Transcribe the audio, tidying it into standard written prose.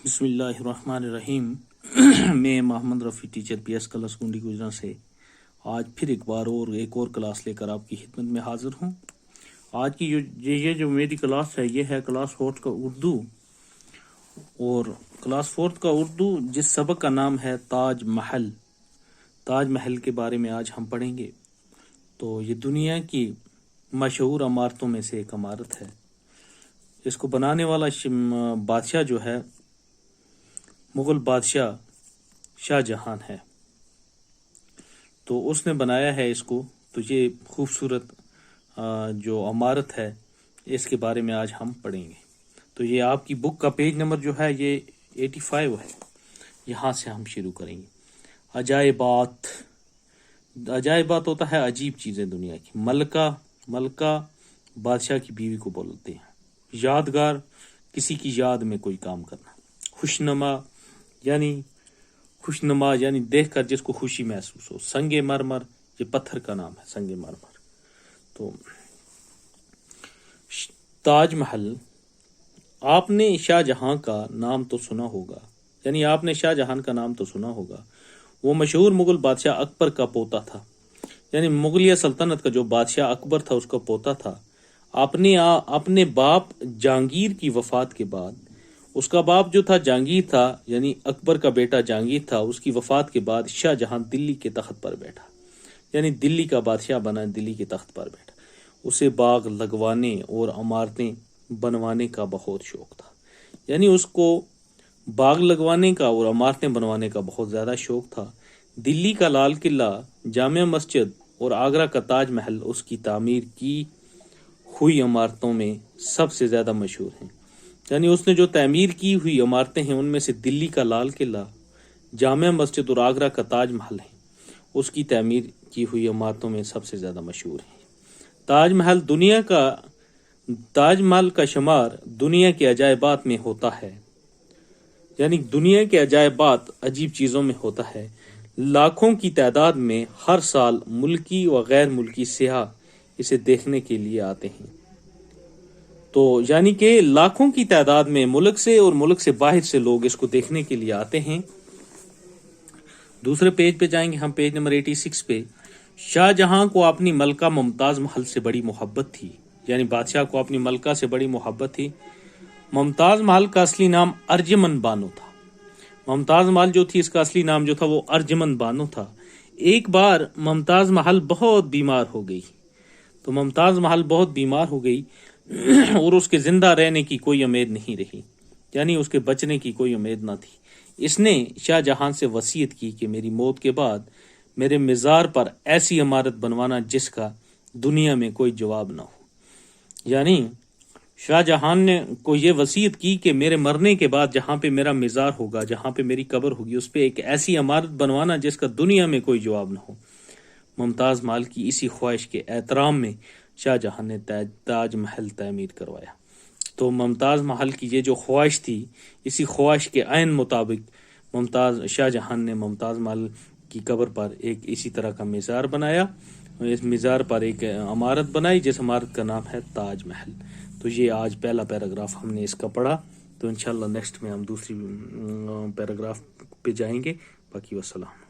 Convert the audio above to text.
بسم اللہ الرحمن الرحیم میں Muhammad Rafi teacher P S class Kundi Gujra سے آج پھر ایک بار ایک اور کلاس لے کر آپ کی خدمت میں حاضر ہوں۔ آج کی یہ جو میری کلاس ہے یہ ہے کلاس 4 کا اردو، اور کلاس 4 کا اردو جس سبق کا نام ہے تاج محل۔ تاج محل کے بارے میں آج ہم پڑھیں گے۔ تو یہ دنیا کی مشہور عمارتوں میں سے ایک عمارت ہے۔ اس کو بنانے والا بادشاہ جو ہے مغل بادشاہ شاہ جہان ہے، تو اس نے بنایا ہے اس کو۔ تو یہ خوبصورت جو عمارت ہے اس کے بارے میں آج ہم پڑھیں گے۔ تو یہ آپ کی بک کا پیج نمبر جو ہے یہ 85 ہے، یہاں سے ہم شروع کریں گے۔ عجائبات۔ عجائبات ہوتا ہے عجیب چیزیں دنیا کی۔ ملکہ بادشاہ کی بیوی کو بولتے ہیں۔ یادگار، کسی کی یاد میں کوئی کام کرنا۔ خوشنما یعنی دیکھ کر جس کو خوشی محسوس ہو۔ سنگ مرمر، یہ پتھر کا نام ہے، سنگ مرمر۔ تو تاج محل، آپ نے شاہ جہاں کا نام تو سنا ہوگا، وہ مشہور مغل بادشاہ اکبر کا پوتا تھا، یعنی مغلیہ سلطنت کا جو بادشاہ اکبر تھا اس کا پوتا تھا۔ اپنے باپ جہانگیر کی وفات کے بعد، اس کا باپ جو تھا جہانگیر تھا، یعنی اکبر کا بیٹا جہانگیر تھا، اس کی وفات کے بعد شاہ جہاں دلی کے تخت پر بیٹھا، یعنی دلی کا بادشاہ بنا، دلی کے تخت پر بیٹھا۔ اسے باغ لگوانے اور عمارتیں بنوانے کا بہت شوق تھا، یعنی اس کو باغ لگوانے کا اور عمارتیں بنوانے کا بہت زیادہ شوق تھا۔ دلی کا لال قلعہ، جامع مسجد اور آگرہ کا تاج محل اس کی تعمیر کی ہوئی عمارتوں میں سب سے زیادہ مشہور ہیں۔ یعنی اس نے جو تعمیر کی ہوئی عمارتیں ہیں ان میں سے دلی کا لال قلعہ، جامع مسجد اور آگرہ کا تاج محل ہے، اس کی تعمیر کی ہوئی عمارتوں میں سب سے زیادہ مشہور ہے۔ تاج محل کا شمار دنیا کے عجائبات میں ہوتا ہے، یعنی دنیا کے عجائبات عجیب چیزوں میں ہوتا ہے۔ لاکھوں کی تعداد میں ہر سال ملکی و غیر ملکی سیاح اسے دیکھنے کے لیے آتے ہیں۔ تو یعنی کہ لاکھوں کی تعداد میں ملک سے اور ملک سے باہر سے لوگ اس کو دیکھنے کے لیے آتے ہیں۔ دوسرے پیج پہ جائیں گے ہم، پیج نمبر 86 پہ۔ شاہ جہاں کو اپنی ملکہ ممتاز محل سے بڑی محبت تھی، یعنی بادشاہ کو اپنی ملکہ سے بڑی محبت تھی۔ ممتاز محل کا اصلی نام ارجمن بانو تھا۔ ممتاز محل جو تھی اس کا اصلی نام جو تھا وہ ارجمن بانو تھا۔ ایک بار ممتاز محل بہت بیمار ہو گئی اور اس کے زندہ رہنے کی کوئی امید نہیں رہی، یعنی اس کے بچنے کی کوئی امید نہ تھی۔ اس نے شاہ جہاں سے وصیت کی کہ میری موت کے بعد میرے مزار پر ایسی عمارت بنوانا جس کا دنیا میں کوئی جواب نہ ہو۔ یعنی شاہ جہاں نے کو یہ وصیت کی کہ میرے مرنے کے بعد جہاں پہ میرا مزار ہوگا، جہاں پہ میری قبر ہوگی، اس پہ ایک ایسی عمارت بنوانا جس کا دنیا میں کوئی جواب نہ ہو۔ ممتاز محل کی اسی خواہش کے احترام میں شاہ جہاں نے تاج محل تعمیر کروایا۔ تو ممتاز محل کی یہ جو خواہش تھی، اسی خواہش کے عین مطابق شاہ جہاں نے ممتاز محل کی قبر پر ایک اسی طرح کا مزار بنایا، اس مزار پر ایک عمارت بنائی جس عمارت کا نام ہے تاج محل۔ تو یہ آج پہلا پیراگراف ہم نے اس کا پڑھا، تو انشاءاللہ نیکسٹ میں ہم دوسری پیراگراف پہ جائیں گے۔ باقی والسلام۔